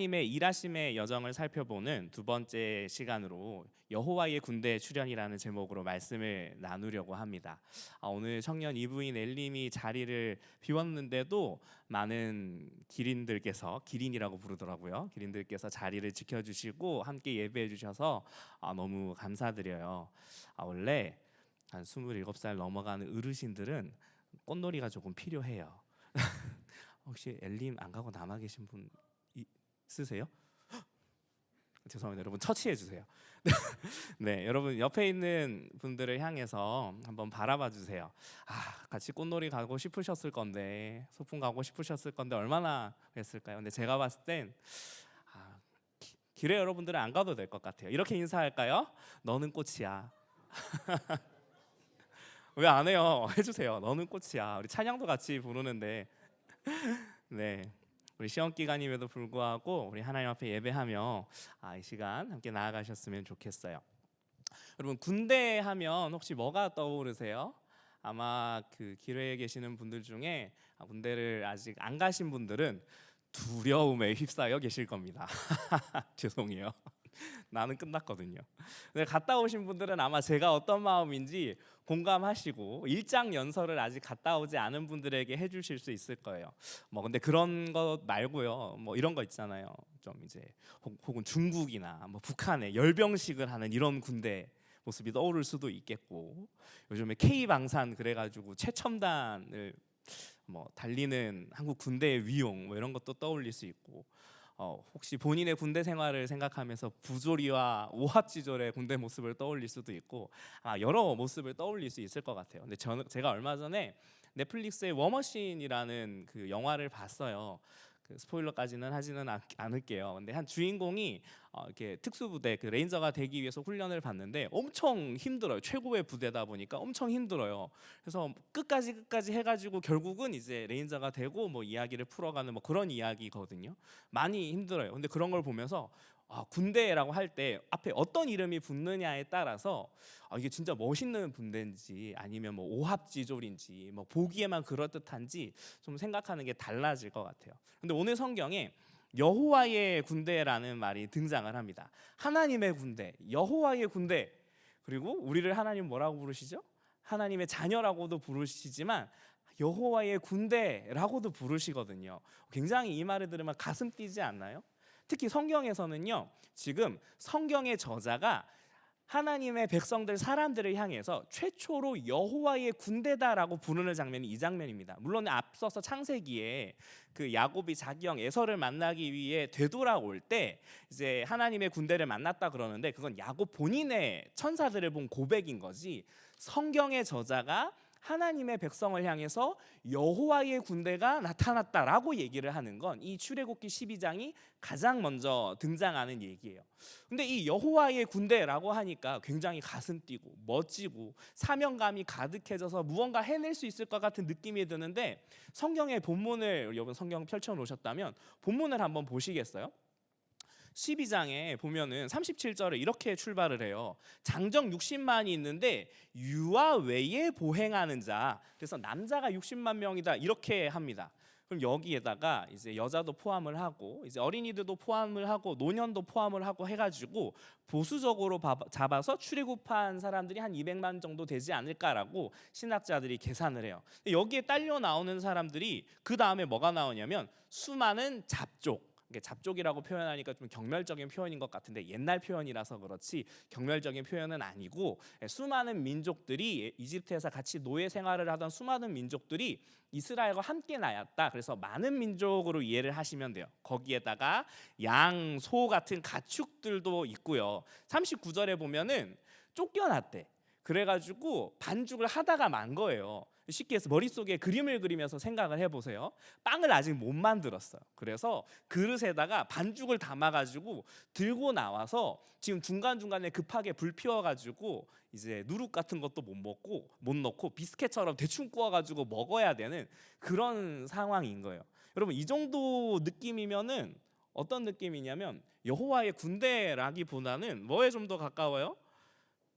하나님의 일하심의 여정을 살펴보는 두 번째 시간으로 여호와의 군대 출현이라는 제목으로 말씀을 나누려고 합니다. 오늘 청년 이부인 엘림이 자리를 비웠는데도 많은 기린들께서, 기린이라고 부르더라고요. 기린들께서 자리를 지켜주시고 함께 예배해 주셔서 너무 감사드려요. 원래 한 27살 넘어가는 어르신들은 꽃놀이가 조금 필요해요. 혹시 엘림 안 가고 남아 계신 분 쓰세요? 죄송합니다. 여러분 처치해 주세요. 네, 여러분 옆에 있는 분들을 향해서 한번 바라봐 주세요. 같이 꽃놀이 가고 싶으셨을 건데, 소풍 가고 싶으셨을 건데 얼마나 했을까요? 근데 제가 봤을 땐 길에 여러분들은 안 가도 될 것 같아요. 이렇게 인사할까요? 너는 꽃이야. 왜 안 해요? 해주세요. 너는 꽃이야. 우리 찬양도 같이 부르는데, 네. 우리 시험 기간임에도 불구하고 우리 하나님 앞에 예배하며 이 시간 함께 나아가셨으면 좋겠어요. 여러분, 군대 하면 혹시 뭐가 떠오르세요? 아마 그 길에 계시는 분들 중에 군대를 아직 안 가신 분들은 두려움에 휩싸여 계실 겁니다. 죄송해요. 나는 끝났거든요. 근데 갔다 오신 분들은 아마 제가 어떤 마음인지 공감하시고 일장 연설을 아직 갔다 오지 않은 분들에게 해주실 수 있을 거예요. 근데 그런 거 말고요. 이런 거 있잖아요. 좀 이제 혹은 중국이나 북한에 열병식을 하는 이런 군대 모습이 떠오를 수도 있겠고, 요즘에 K 방산 그래가지고 최첨단을 달리는 한국 군대의 위용 이런 것도 떠올릴 수 있고, 혹시 본인의 군대 생활을 생각하면서 부조리와 오합지졸의 군대 모습을 떠올릴 수도 있고, 여러 모습을 떠올릴 수 있을 것 같아요. 근데 제가 얼마 전에 넷플릭스의 워머신이라는 그 영화를 봤어요. 그 스포일러까지는 하지는 않을게요. 근데 한 주인공이 이렇게 특수부대 그 레인저가 되기 위해서 훈련을 받는데 엄청 힘들어요. 최고의 부대다 보니까 엄청 힘들어요. 그래서 끝까지 해가지고 결국은 이제 레인저가 되고 이야기를 풀어가는 그런 이야기거든요. 많이 힘들어요. 근데 그런 걸 보면서 군대라고 할 때 앞에 어떤 이름이 붙느냐에 따라서 이게 진짜 멋있는 군대인지 아니면 오합지졸인지 보기에만 그럴듯한지 좀 생각하는 게 달라질 것 같아요. 근데 오늘 성경에 여호와의 군대라는 말이 등장을 합니다. 하나님의 군대, 여호와의 군대. 그리고 우리를 하나님 뭐라고 부르시죠? 하나님의 자녀라고도 부르시지만 여호와의 군대라고도 부르시거든요. 굉장히 이 말을 들으면 가슴 뛰지 않나요? 특히 성경에서는요, 지금 성경의 저자가 하나님의 백성들 사람들을 향해서 최초로 여호와의 군대다라고 부르는 장면이 이 장면입니다. 물론 앞서서 창세기에 그 야곱이 자기 형 에서를 만나기 위해 되돌아올 때 이제 하나님의 군대를 만났다 그러는데, 그건 야곱 본인의 천사들을 본 고백인 거지, 성경의 저자가 하나님의 백성을 향해서 여호와의 군대가 나타났다라고 얘기를 하는 건 이 출애굽기 12장이 가장 먼저 등장하는 얘기예요. 근데 이 여호와의 군대라고 하니까 굉장히 가슴 뛰고 멋지고 사명감이 가득해져서 무언가 해낼 수 있을 것 같은 느낌이 드는데, 성경의 본문을, 여러분 성경 펼쳐 놓으셨다면 본문을 한번 보시겠어요? 12장에 보면은 37절에 이렇게 출발을 해요. 장정 60만이 있는데 유아 외에 보행하는 자, 그래서 남자가 60만 명이다 이렇게 합니다. 그럼 여기에다가 이제 여자도 포함을 하고 이제 어린이들도 포함을 하고 노년도 포함을 하고 해가지고 보수적으로 잡아서 출애굽한 사람들이 한 200만 정도 되지 않을까라고 신학자들이 계산을 해요. 여기에 딸려 나오는 사람들이 그 다음에 뭐가 나오냐면 수많은 잡족. 잡족이라고 표현하니까 좀 경멸적인 표현인 것 같은데 옛날 표현이라서 그렇지 경멸적인 표현은 아니고, 수많은 민족들이 이집트에서 같이 노예 생활을 하던 수많은 민족들이 이스라엘과 함께 나였다. 그래서 많은 민족으로 이해를 하시면 돼요. 거기에다가 양, 소 같은 가축들도 있고요. 39절에 보면은 쫓겨났대. 그래가지고 반죽을 하다가 만 거예요. 쉽게 해서 머릿속에 그림을 그리면서 생각을 해보세요. 빵을 아직 못 만들었어요. 그래서 그릇에다가 반죽을 담아가지고 들고 나와서 지금 중간중간에 급하게 불 피워가지고 이제 누룩 같은 것도 못 넣고 비스켓처럼 대충 구워가지고 먹어야 되는 그런 상황인 거예요. 여러분, 이 정도 느낌이면은 어떤 느낌이냐면 여호와의 군대라기보다는 뭐에 좀 더 가까워요?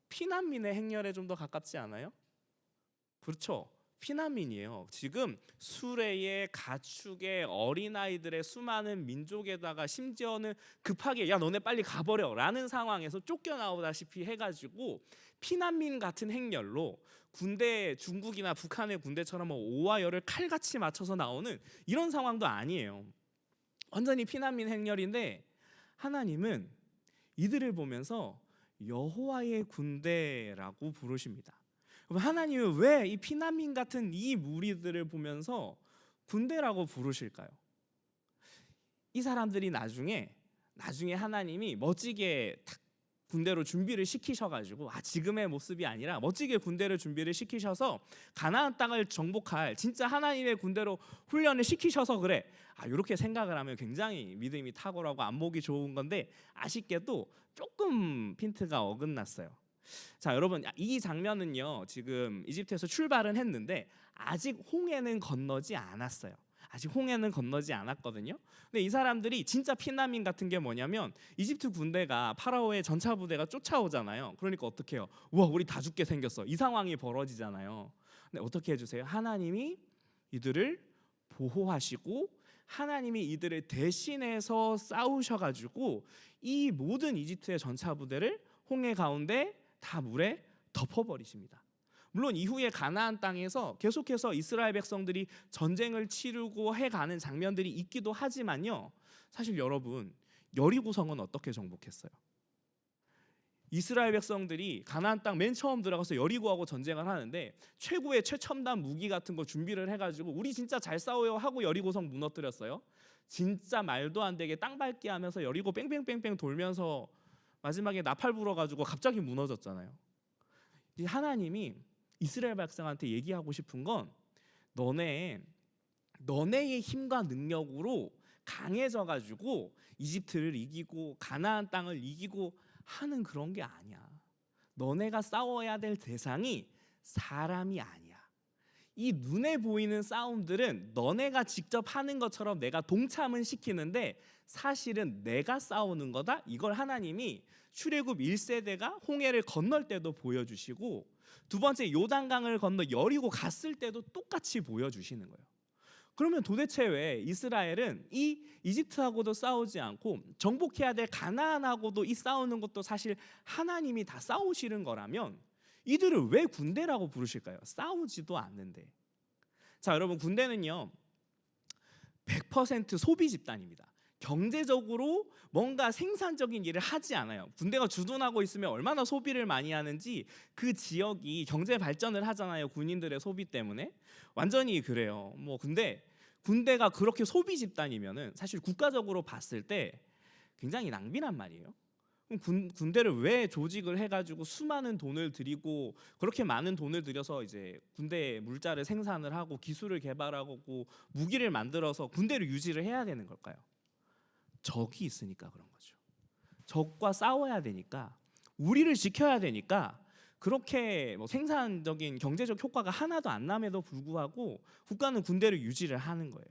피난민의 행렬에 좀 더 가깝지 않아요? 그렇죠. 피난민이에요. 지금 수레에 가축에 어린아이들의 수많은 민족에다가 심지어는 급하게 야 너네 빨리 가버려 라는 상황에서 쫓겨나오다시피 해가지고 피난민 같은 행렬로 군대, 중국이나 북한의 군대처럼 오와 열을 칼같이 맞춰서 나오는 이런 상황도 아니에요. 완전히 피난민 행렬인데 하나님은 이들을 보면서 여호와의 군대라고 부르십니다. 그럼 하나님은 왜 이 피난민 같은 이 무리들을 보면서 군대라고 부르실까요? 이 사람들이 나중에 하나님이 멋지게 딱 군대로 준비를 시키셔가지고 지금의 모습이 아니라 멋지게 군대를 준비를 시키셔서 가나안 땅을 정복할 진짜 하나님의 군대로 훈련을 시키셔서 그래. 이렇게 생각을 하면 굉장히 믿음이 탁월하고 안목이 좋은 건데 아쉽게도 조금 핀트가 어긋났어요. 자, 여러분, 이 장면은요 지금 이집트에서 출발은 했는데 아직 홍해는 건너지 않았어요. 아직 홍해는 건너지 않았거든요. 근데 이 사람들이 진짜 피난민 같은 게 뭐냐면 이집트 군대가 파라오의 전차 부대가 쫓아오잖아요. 그러니까 어떻게 해요? 우와, 우리 다 죽게 생겼어. 이 상황이 벌어지잖아요. 근데 어떻게 해주세요? 하나님이 이들을 보호하시고 하나님이 이들을 대신해서 싸우셔가지고 이 모든 이집트의 전차 부대를 홍해 가운데 다 물에 덮어버리십니다. 물론 이후에 가나안 땅에서 계속해서 이스라엘 백성들이 전쟁을 치르고 해가는 장면들이 있기도 하지만요, 사실 여러분 여리고성은 어떻게 정복했어요? 이스라엘 백성들이 가나안 땅 맨 처음 들어가서 여리고하고 전쟁을 하는데 최고의 최첨단 무기 같은 거 준비를 해가지고 우리 진짜 잘 싸워요 하고 여리고성 무너뜨렸어요. 진짜 말도 안 되게 땅 밟기 하면서 여리고 뺑뺑뺑뺑 돌면서 마지막에 나팔 불어가지고 갑자기 무너졌잖아요. 하나님이 이스라엘 백성한테 얘기하고 싶은 건 너네의 힘과 능력으로 강해져가지고 이집트를 이기고 가나안 땅을 이기고 하는 그런 게 아니야. 너네가 싸워야 될 대상이 사람이 아니야. 이 눈에 보이는 싸움들은 너네가 직접 하는 것처럼 내가 동참은 시키는데 사실은 내가 싸우는 거다. 이걸 하나님이 출애굽 1세대가 홍해를 건널 때도 보여주시고 두 번째 요단강을 건너 여리고 갔을 때도 똑같이 보여주시는 거예요. 그러면 도대체 왜 이스라엘은 이 이집트하고도 싸우지 않고 정복해야 될 가나안하고도 이 싸우는 것도 사실 하나님이 다 싸우시는 거라면 이들을 왜 군대라고 부르실까요? 싸우지도 않는데. 자, 여러분, 군대는요 100% 소비 집단입니다. 경제적으로 뭔가 생산적인 일을 하지 않아요. 군대가 주둔하고 있으면 얼마나 소비를 많이 하는지 그 지역이 경제 발전을 하잖아요. 군인들의 소비 때문에. 완전히 그래요. 근데 군대가 그렇게 소비 집단이면은 사실 국가적으로 봤을 때 굉장히 낭비란 말이에요. 그럼 군대를 왜 조직을 해가지고 수많은 돈을 들이고 그렇게 많은 돈을 들여서 이제 군대 물자를 생산을 하고 기술을 개발하고 무기를 만들어서 군대를 유지를 해야 되는 걸까요? 적이 있으니까 그런 거죠. 적과 싸워야 되니까, 우리를 지켜야 되니까 그렇게 생산적인 경제적 효과가 하나도 안 남에도 불구하고 국가는 군대를 유지를 하는 거예요.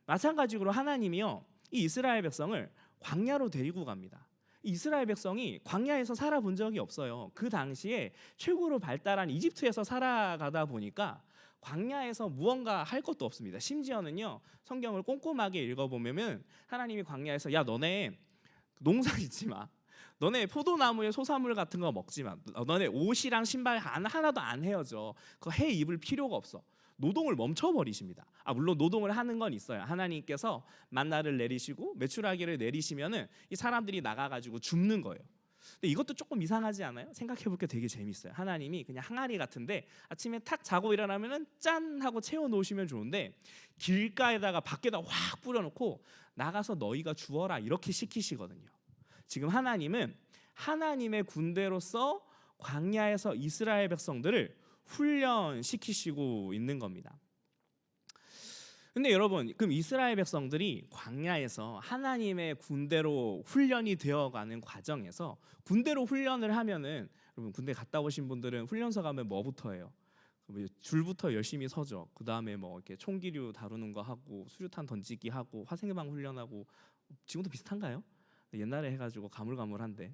마찬가지로 하나님이요 이 이스라엘 백성을 광야로 데리고 갑니다. 이스라엘 백성이 광야에서 살아본 적이 없어요. 그 당시에 최고로 발달한 이집트에서 살아가다 보니까 광야에서 무언가 할 것도 없습니다. 심지어는요 성경을 꼼꼼하게 읽어보면 하나님이 광야에서 야 너네 농사 짓지 마, 너네 포도나무의 소사물 같은 거 먹지 마, 너네 옷이랑 신발 하나도 안 헤어져, 그거 해 입을 필요가 없어, 노동을 멈춰버리십니다. 물론 노동을 하는 건 있어요. 하나님께서 만나를 내리시고 메추라기를 내리시면은 이 사람들이 나가가지고 줍는 거예요. 근데 이것도 조금 이상하지 않아요? 생각해볼게 되게 재밌어요. 하나님이 그냥 항아리 같은데 아침에 탁 자고 일어나면은 짠 하고 채워 놓으시면 좋은데 길가에다가 밖에다 확 뿌려놓고 나가서 너희가 주워라 이렇게 시키시거든요. 지금 하나님은 하나님의 군대로서 광야에서 이스라엘 백성들을 훈련시키시고 있는 겁니다. 근데 여러분, 그럼 이스라엘 백성들이 광야에서 하나님의 군대로 훈련이 되어가는 과정에서 군대로 훈련을 하면은, 여러분 군대 갔다 오신 분들은 훈련소 가면 뭐부터 해요? 줄부터 열심히 서죠. 그 다음에 이렇게 총기류 다루는 거 하고 수류탄 던지기 하고 화생방 훈련하고. 지금도 비슷한가요? 옛날에 해가지고 가물가물한데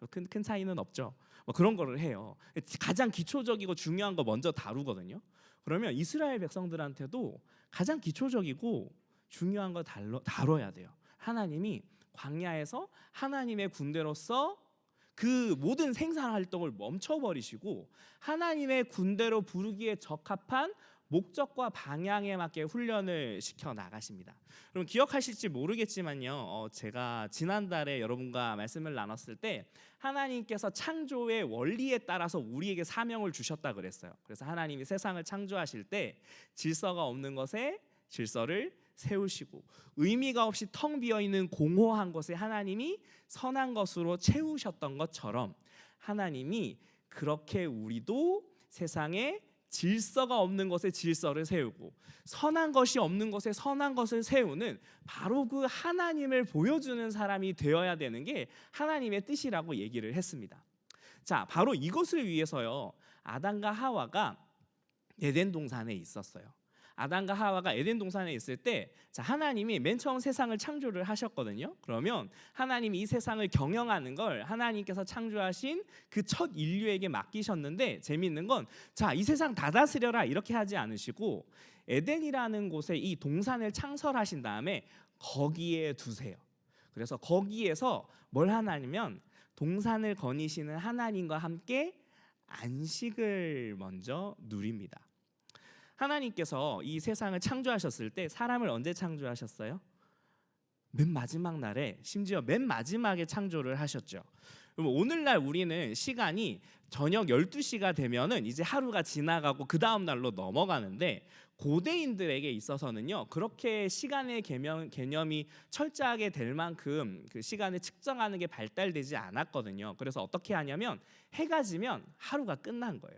큰 차이는 없죠. 뭐 그런 거를 해요. 가장 기초적이고 중요한 거 먼저 다루거든요. 그러면 이스라엘 백성들한테도 가장 기초적이고 중요한 거 다뤄야 돼요. 하나님이 광야에서 하나님의 군대로서 그 모든 생산 활동을 멈춰버리시고 하나님의 군대로 부르기에 적합한 목적과 방향에 맞게 훈련을 시켜 나가십니다. 그럼 기억하실지 모르겠지만요, 제가 지난달에 여러분과 말씀을 나눴을 때 하나님께서 창조의 원리에 따라서 우리에게 사명을 주셨다 그랬어요. 그래서 하나님이 세상을 창조하실 때 질서가 없는 것에 질서를 세우시고 의미가 없이 텅 비어 있는 공허한 것에 하나님이 선한 것으로 채우셨던 것처럼 하나님이 그렇게 우리도 세상에 질서가 없는 것에 질서를 세우고 선한 것이 없는 것에 선한 것을 세우는 바로 그 하나님을 보여주는 사람이 되어야 되는 게 하나님의 뜻이라고 얘기를 했습니다. 자, 바로 이것을 위해서요, 아담과 하와가 에덴 동산에 있었어요. 아담과 하와가 에덴 동산에 있을 때, 자, 하나님이 맨 처음 세상을 창조를 하셨거든요. 그러면 하나님이 이 세상을 경영하는 걸 하나님께서 창조하신 그 첫 인류에게 맡기셨는데, 재미있는 건, 자, 이 세상 다 다스려라 이렇게 하지 않으시고 에덴이라는 곳에 이 동산을 창설하신 다음에 거기에 두세요. 그래서 거기에서 뭘 하냐면 동산을 거니시는 하나님과 함께 안식을 먼저 누립니다. 하나님께서 이 세상을 창조하셨을 때 사람을 언제 창조하셨어요? 맨 마지막 날에, 심지어 맨 마지막에 창조를 하셨죠. 그럼 오늘날 우리는 시간이 저녁 12시가 되면은 이제 하루가 지나가고 그 다음 날로 넘어가는데, 고대인들에게 있어서는요, 그렇게 시간의 개념이 철저하게 될 만큼 그 시간을 측정하는 게 발달되지 않았거든요. 그래서 어떻게 하냐면 해가 지면 하루가 끝난 거예요.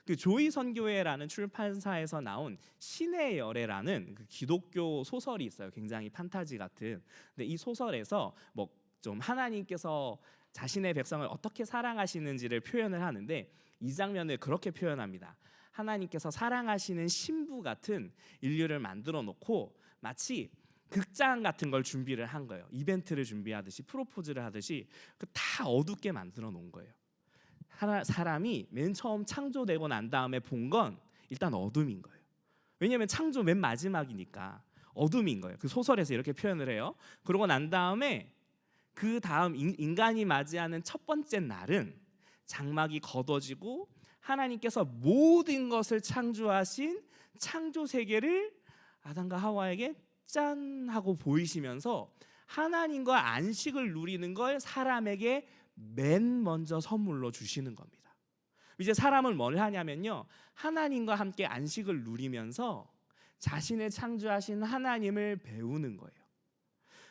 그 조이 선교회라는 출판사에서 나온 신의 열애라는 그 기독교 소설이 있어요. 굉장히 판타지 같은. 근데 이 소설에서 뭐 좀 하나님께서 자신의 백성을 어떻게 사랑하시는지를 표현을 하는데, 이 장면을 그렇게 표현합니다. 하나님께서 사랑하시는 신부 같은 인류를 만들어 놓고 마치 극장 같은 걸 준비를 한 거예요. 이벤트를 준비하듯이, 프로포즈를 하듯이 다 어둡게 만들어 놓은 거예요. 사람이 맨 처음 창조되고 난 다음에 본 건 일단 어둠인 거예요. 왜냐하면 창조 맨 마지막이니까 어둠인 거예요. 그 소설에서 이렇게 표현을 해요. 그러고 난 다음에 그 다음 인간이 맞이하는 첫 번째 날은 장막이 걷어지고 하나님께서 모든 것을 창조하신 창조 세계를 아담과 하와에게 짠 하고 보이시면서 하나님과 안식을 누리는 걸 사람에게 맨 먼저 선물로 주시는 겁니다. 이제 사람은 뭘 하냐면요, 하나님과 함께 안식을 누리면서 자신을 창조하신 하나님을 배우는 거예요.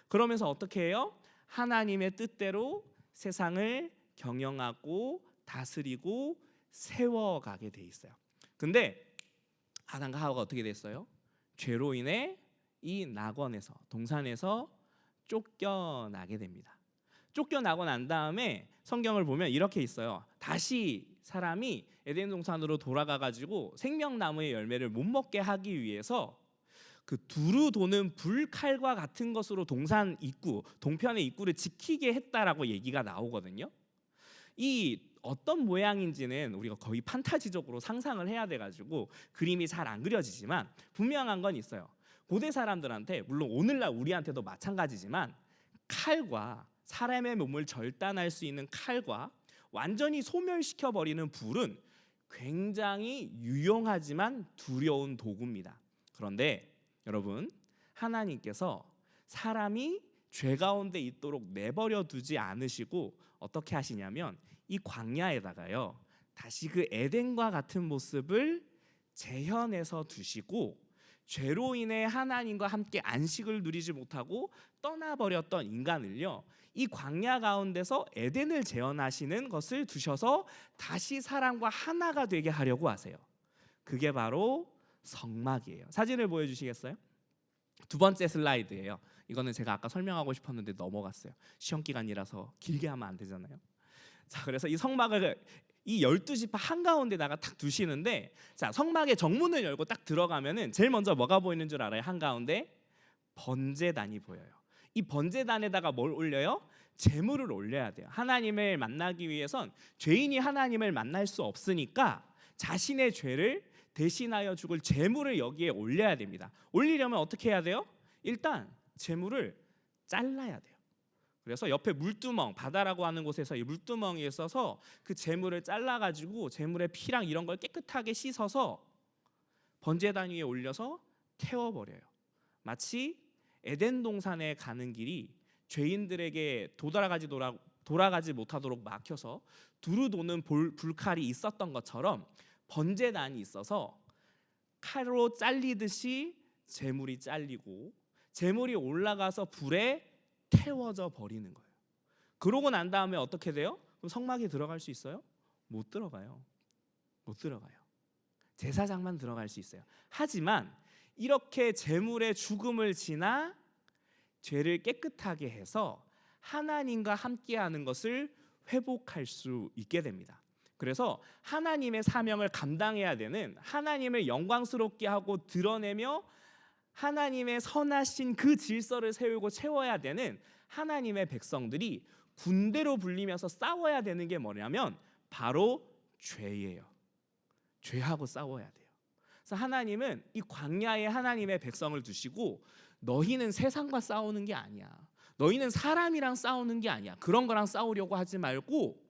그러면서 어떻게 해요? 하나님의 뜻대로 세상을 경영하고 다스리고 세워가게 돼 있어요. 근데 아담과 하와가 어떻게 됐어요? 죄로 인해 이 낙원에서, 동산에서 쫓겨나게 됩니다. 쫓겨나고 난 다음에 성경을 보면 이렇게 있어요. 다시 사람이 에덴 동산으로 돌아가 가지고 생명나무의 열매를 못 먹게 하기 위해서 그 두루 도는 불칼과 같은 것으로 동산 입구, 동편의 입구를 지키게 했다라고 얘기가 나오거든요. 이 어떤 모양인지는 우리가 거의 판타지적으로 상상을 해야 돼가지고 그림이 잘 안 그려지지만 분명한 건 있어요. 고대 사람들한테, 물론 오늘날 우리한테도 마찬가지지만, 칼과 사람의 몸을 절단할 수 있는 칼과 완전히 소멸시켜버리는 불은 굉장히 유용하지만 두려운 도구입니다. 그런데 여러분, 하나님께서 사람이 죄 가운데 있도록 내버려 두지 않으시고 어떻게 하시냐면 이 광야에다가요, 다시 그 에덴과 같은 모습을 재현해서 두시고, 죄로 인해 하나님과 함께 안식을 누리지 못하고 떠나버렸던 인간을요, 이 광야 가운데서 에덴을 재현하시는 것을 두셔서 다시 사람과 하나가 되게 하려고 하세요. 그게 바로 성막이에요. 사진을 보여주시겠어요? 두 번째 슬라이드예요. 이거는 제가 아까 설명하고 싶었는데 넘어갔어요. 시험 기간이라서 길게 하면 안 되잖아요. 자, 그래서 이 성막을 이 12지파 한가운데다가 딱 두시는데, 자, 성막의 정문을 열고 딱 들어가면은 제일 먼저 뭐가 보이는 줄 알아요? 한가운데 번제단이 보여요. 이 번제단에다가 뭘 올려요? 제물을 올려야 돼요. 하나님을 만나기 위해선 죄인이 하나님을 만날 수 없으니까 자신의 죄를 대신하여 죽을 제물을 여기에 올려야 됩니다. 올리려면 어떻게 해야 돼요? 일단 제물을 잘라야 돼요. 그래서 옆에 물두멍, 바다라고 하는 곳에서 이 물두멍에 있어서 그 제물을 잘라가지고 제물의 피랑 이런 걸 깨끗하게 씻어서 번제단 위에 올려서 태워버려요. 마치 에덴 동산에 가는 길이 죄인들에게 돌아가지 못하도록 막혀서 두루 도는 불칼이 있었던 것처럼 번제단이 있어서 칼로 잘리듯이 제물이 잘리고 제물이 올라가서 불에 태워져 버리는 거예요. 그러고 난 다음에 어떻게 돼요? 그럼 성막에 들어갈 수 있어요? 못 들어가요. 못 들어가요. 제사장만 들어갈 수 있어요. 하지만 이렇게 제물의 죽음을 지나 죄를 깨끗하게 해서 하나님과 함께하는 것을 회복할 수 있게 됩니다. 그래서 하나님의 사명을 감당해야 되는, 하나님을 영광스럽게 하고 드러내며 하나님의 선하신 그 질서를 세우고 채워야 되는 하나님의 백성들이 군대로 불리면서 싸워야 되는 게 뭐냐면 바로 죄예요. 죄하고 싸워야 돼요. 그래서 하나님은 이 광야에 하나님의 백성을 두시고 너희는 세상과 싸우는 게 아니야. 너희는 사람이랑 싸우는 게 아니야. 그런 거랑 싸우려고 하지 말고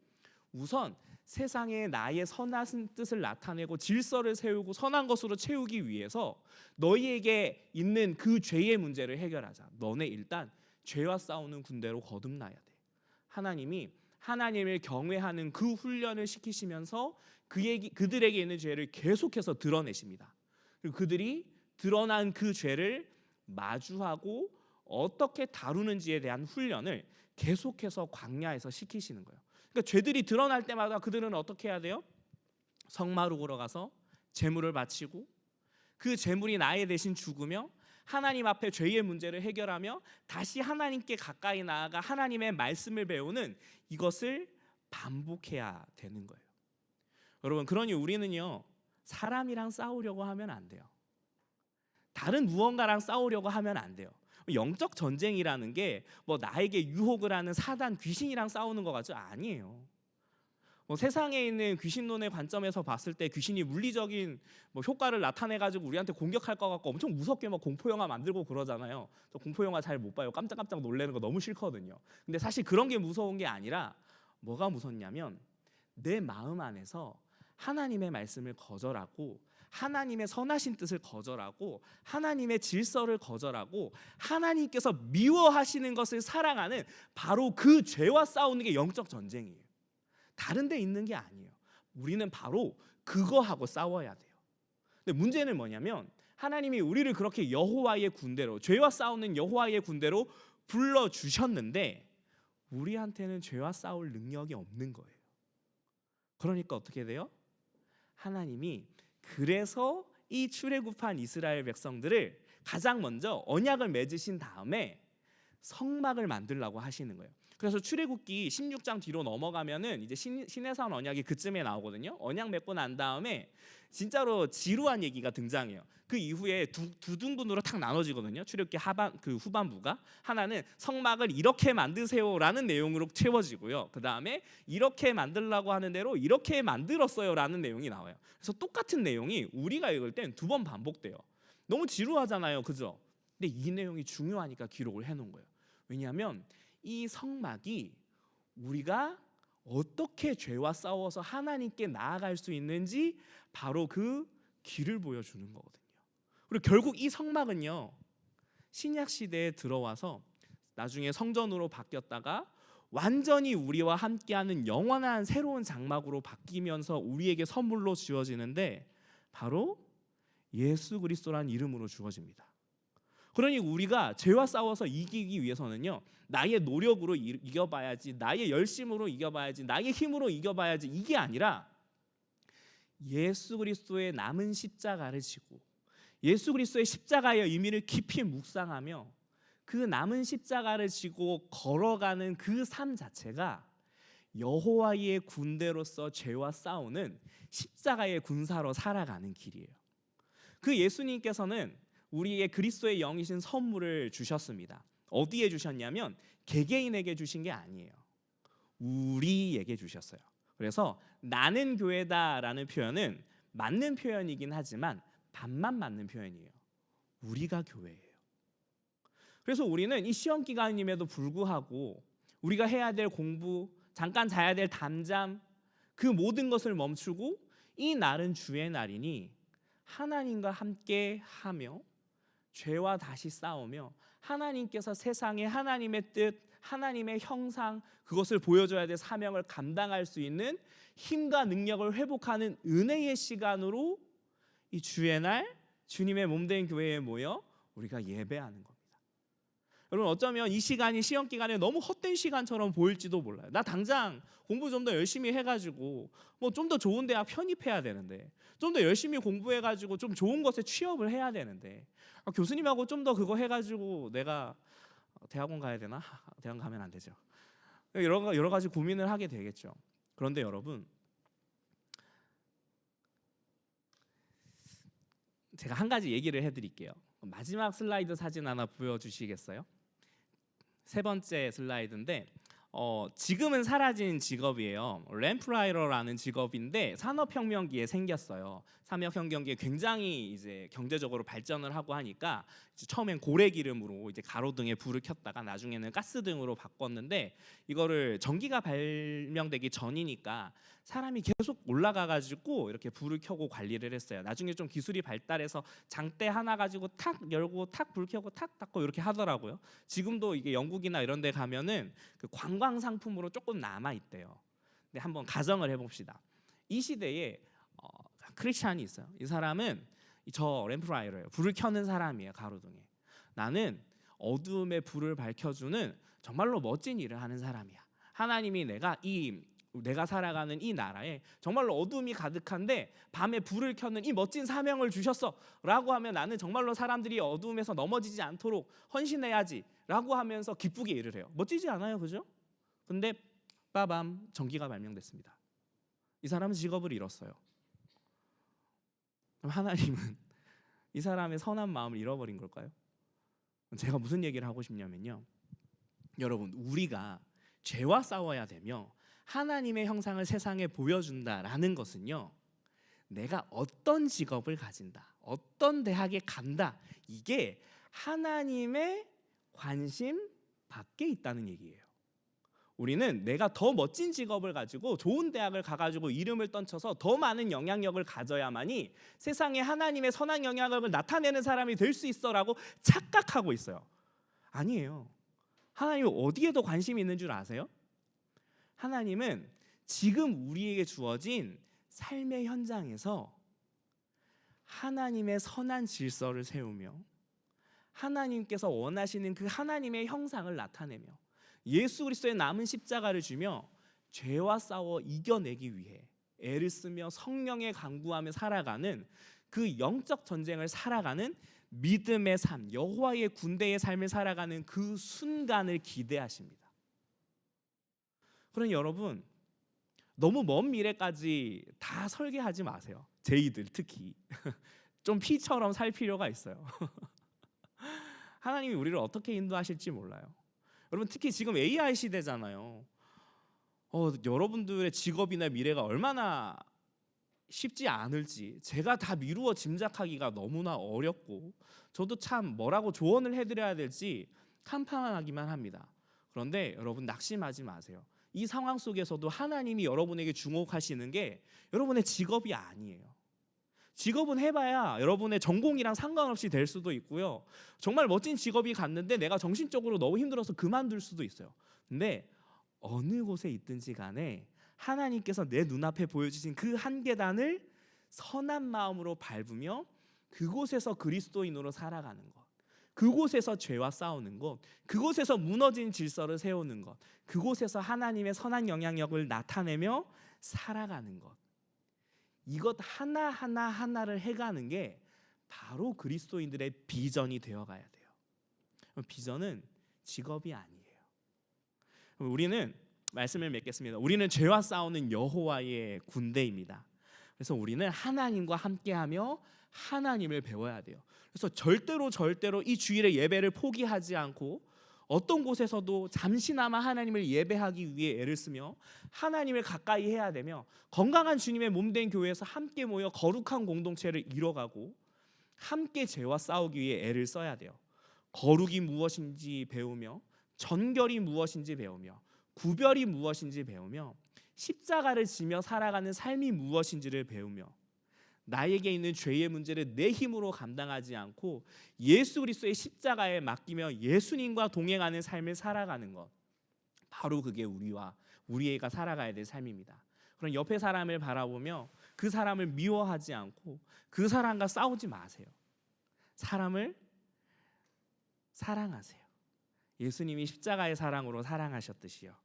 우선 세상에 나의 선한 뜻을 나타내고 질서를 세우고 선한 것으로 채우기 위해서 너희에게 있는 그 죄의 문제를 해결하자. 너네 일단 죄와 싸우는 군대로 거듭나야 돼. 하나님이 하나님을 경외하는 그 훈련을 시키시면서 그들에게 있는 죄를 계속해서 드러내십니다. 그리고 그들이 드러난 그 죄를 마주하고 어떻게 다루는지에 대한 훈련을 계속해서 광야에서 시키시는 거예요. 그러니까 죄들이 드러날 때마다 그들은 어떻게 해야 돼요? 성막으로 걸어가서 제물을 바치고 그 제물이 나의 대신 죽으며 하나님 앞에 죄의 문제를 해결하며 다시 하나님께 가까이 나아가 하나님의 말씀을 배우는 이것을 반복해야 되는 거예요. 여러분, 그러니 우리는요 사람이랑 싸우려고 하면 안 돼요. 다른 무언가랑 싸우려고 하면 안 돼요. 영적 전쟁이라는 게 뭐 나에게 유혹을 하는 사단 귀신이랑 싸우는 것 같죠? 아니에요. 세상에 있는 귀신론의 관점에서 봤을 때 귀신이 물리적인 효과를 나타내 가지고 우리한테 공격할 것 같고 엄청 무섭게 공포 영화 만들고 그러잖아요. 저 공포 영화 잘 못 봐요. 깜짝깜짝 놀래는 거 너무 싫거든요. 근데 사실 그런 게 무서운 게 아니라 뭐가 무섭냐면 내 마음 안에서 하나님의 말씀을 거절하고 하나님의 선하신 뜻을 거절하고 하나님의 질서를 거절하고 하나님께서 미워하시는 것을 사랑하는 바로 그 죄와 싸우는 게 영적 전쟁이에요. 다른 데 있는 게 아니에요. 우리는 바로 그거하고 싸워야 돼요. 근데 문제는 뭐냐면 하나님이 우리를 그렇게 여호와의 군대로, 죄와 싸우는 여호와의 군대로 불러주셨는데 우리한테는 죄와 싸울 능력이 없는 거예요. 그러니까 어떻게 돼요? 하나님이 그래서 이 출애굽한 이스라엘 백성들을 가장 먼저 언약을 맺으신 다음에 성막을 만들라고 하시는 거예요. 그래서 출애굽기 16장 뒤로 넘어가면은 이제 시내산 언약이 그쯤에 나오거든요. 언약 맺고 난 다음에 진짜로 지루한 얘기가 등장해요. 그 이후에 두 등분으로 탁 나눠지거든요. 출애굽기 후반부가 하나는 성막을 이렇게 만드세요라는 내용으로 채워지고요. 그 다음에 이렇게 만들라고 하는 대로 이렇게 만들었어요라는 내용이 나와요. 그래서 똑같은 내용이 우리가 읽을 땐 2번 반복돼요. 너무 지루하잖아요, 그죠? 근데 이 내용이 중요하니까 기록을 해놓은 거예요. 왜냐하면 이 성막이 우리가 어떻게 죄와 싸워서 하나님께 나아갈 수 있는지 바로 그 길을 보여주는 거거든요. 그리고 결국 이 성막은요 신약 시대에 들어와서 나중에 성전으로 바뀌었다가 완전히 우리와 함께하는 영원한 새로운 장막으로 바뀌면서 우리에게 선물로 주어지는데 바로 예수 그리스도라는 이름으로 주어집니다. 그러니 우리가 죄와 싸워서 이기기 위해서는요 나의 노력으로 이겨봐야지, 나의 열심으로 이겨봐야지, 나의 힘으로 이겨봐야지 이게 아니라 예수 그리스도의 남은 십자가를 지고 예수 그리스도의 십자가의 의미를 깊이 묵상하며 그 남은 십자가를 지고 걸어가는 그 삶 자체가 여호와의 군대로서 죄와 싸우는 십자가의 군사로 살아가는 길이에요. 그 예수님께서는 우리에게 그리스도의 영이신 선물을 주셨습니다. 어디에 주셨냐면 개개인에게 주신 게 아니에요. 우리에게 주셨어요. 그래서 나는 교회다라는 표현은 맞는 표현이긴 하지만 반만 맞는 표현이에요. 우리가 교회예요. 그래서 우리는 이 시험 기간임에도 불구하고 우리가 해야 될 공부, 잠깐 자야 될 잠, 그 모든 것을 멈추고 이 날은 주의 날이니 하나님과 함께 하며 죄와 다시 싸우며 하나님께서 세상에 하나님의 뜻, 하나님의 형상, 그것을 보여줘야 될 사명을 감당할 수 있는 힘과 능력을 회복하는 은혜의 시간으로 이 주의 날 주님의 몸된 교회에 모여 우리가 예배하는 겁니다. 여러분, 어쩌면 이 시간이 시험 기간에 너무 헛된 시간처럼 보일지도 몰라요. 나 당장 공부 좀 더 열심히 해가지고 뭐 좀 더 좋은 대학 편입해야 되는데, 좀 더 열심히 공부해가지고 좀 좋은 곳에 취업을 해야 되는데, 교수님하고 좀 더 그거 해가지고 내가 대학원 가야 되나? 대학원 가면 안 되죠. 여러 가지 고민을 하게 되겠죠. 그런데 여러분, 제가 한 가지 얘기를 해드릴게요. 마지막 슬라이드 사진 하나 보여주시겠어요? 세 번째 슬라이드인데, 지금은 사라진 직업이에요. 램프라이터라는 직업인데 산업혁명기에 생겼어요. 산업혁명기에 굉장히 이제 경제적으로 발전을 하고 하니까 이제 처음엔 고래기름으로 이제 가로등에 불을 켰다가 나중에는 가스등으로 바꿨는데, 이거를 전기가 발명되기 전이니까 사람이 계속 올라가가지고 이렇게 불을 켜고 관리를 했어요. 나중에 좀 기술이 발달해서 장대 하나 가지고 탁 열고 탁 불 켜고 탁 닫고 이렇게 하더라고요. 지금도 이게 영국이나 이런 데 가면은 그 관광 상품으로 조금 남아 있대요. 근데 한번 가정을 해봅시다. 이 시대에 크리스찬이 있어요. 이 사람은 저 램프라이터예요. 불을 켜는 사람이에요. 가로등에. 나는 어두움에 불을 밝혀주는 정말로 멋진 일을 하는 사람이야. 하나님이 내가 살아가는 이 나라에 정말로 어둠이 가득한데 밤에 불을 켜는 이 멋진 사명을 주셨어 라고 하면 나는 정말로 사람들이 어두움에서 넘어지지 않도록 헌신해야지 라고 하면서 기쁘게 일을 해요. 멋지지 않아요? 그죠? 근데 빠밤, 전기가 발명됐습니다. 이 사람은 직업을 잃었어요. 그럼 하나님은 이 사람의 선한 마음을 잃어버린 걸까요? 제가 무슨 얘기를 하고 싶냐면요, 여러분, 우리가 죄와 싸워야 되며 하나님의 형상을 세상에 보여준다라는 것은요, 내가 어떤 직업을 가진다, 어떤 대학에 간다, 이게 하나님의 관심 밖에 있다는 얘기예요. 우리는 내가 더 멋진 직업을 가지고 좋은 대학을 가가지고 이름을 떨쳐서 더 많은 영향력을 가져야만이 세상에 하나님의 선한 영향력을 나타내는 사람이 될 수 있어라고 착각하고 있어요. 아니에요. 하나님이 어디에 더 관심이 있는 줄 아세요? 하나님은 지금 우리에게 주어진 삶의 현장에서 하나님의 선한 질서를 세우며 하나님께서 원하시는 그 하나님의 형상을 나타내며 예수 그리스도의 남은 십자가를 주며 죄와 싸워 이겨내기 위해 애를 쓰며 성령에 간구하며 살아가는 그 영적 전쟁을 살아가는 믿음의 삶, 여호와의 군대의 삶을 살아가는 그 순간을 기대하십니다. 그러니 여러분, 너무 먼 미래까지 다 설계하지 마세요. 제이들 특히 좀 피처럼 살 필요가 있어요. 하나님이 우리를 어떻게 인도하실지 몰라요. 여러분, 특히 지금 AI 시대잖아요. 여러분들의 직업이나 미래가 얼마나 쉽지 않을지 제가 다 미루어 짐작하기가 너무나 어렵고, 저도 참 뭐라고 조언을 해드려야 될지 캄캄하기만 합니다. 그런데 여러분, 낙심하지 마세요. 이 상황 속에서도 하나님이 여러분에게 주목하시는 게 여러분의 직업이 아니에요. 직업은 해봐야 여러분의 전공이랑 상관없이 될 수도 있고요, 정말 멋진 직업이 갔는데 내가 정신적으로 너무 힘들어서 그만둘 수도 있어요. 근데 어느 곳에 있든지 간에 하나님께서 내 눈앞에 보여주신 그 한 계단을 선한 마음으로 밟으며 그곳에서 그리스도인으로 살아가는 것, 그곳에서 죄와 싸우는 것, 그곳에서 무너진 질서를 세우는 것, 그곳에서 하나님의 선한 영향력을 나타내며 살아가는 것, 이것 하나하나를 해가는 게 바로 그리스도인들의 비전이 되어가야 돼요. 비전은 직업이 아니에요. 우리는 말씀을 맺겠습니다. 우리는 죄와 싸우는 여호와의 군대입니다. 그래서 우리는 하나님과 함께하며 하나님을 배워야 돼요. 그래서 절대로 이 주일의 예배를 포기하지 않고 어떤 곳에서도 잠시나마 하나님을 예배하기 위해 애를 쓰며 하나님을 가까이 해야 되며 건강한 주님의 몸된 교회에서 함께 모여 거룩한 공동체를 이뤄가고 함께 죄와 싸우기 위해 애를 써야 돼요. 거룩이 무엇인지 배우며 전결이 무엇인지 배우며 구별이 무엇인지 배우며 십자가를 지며 살아가는 삶이 무엇인지를 배우며 나에게 있는 죄의 문제를 내 힘으로 감당하지 않고 예수 그리스도의 십자가에 맡기며 예수님과 동행하는 삶을 살아가는 것, 바로 그게 우리가 살아가야 될 삶입니다. 그럼 옆에 사람을 바라보며 그 사람을 미워하지 않고 그 사람과 싸우지 마세요. 사람을 사랑하세요. 예수님이 십자가의 사랑으로 사랑하셨듯이요.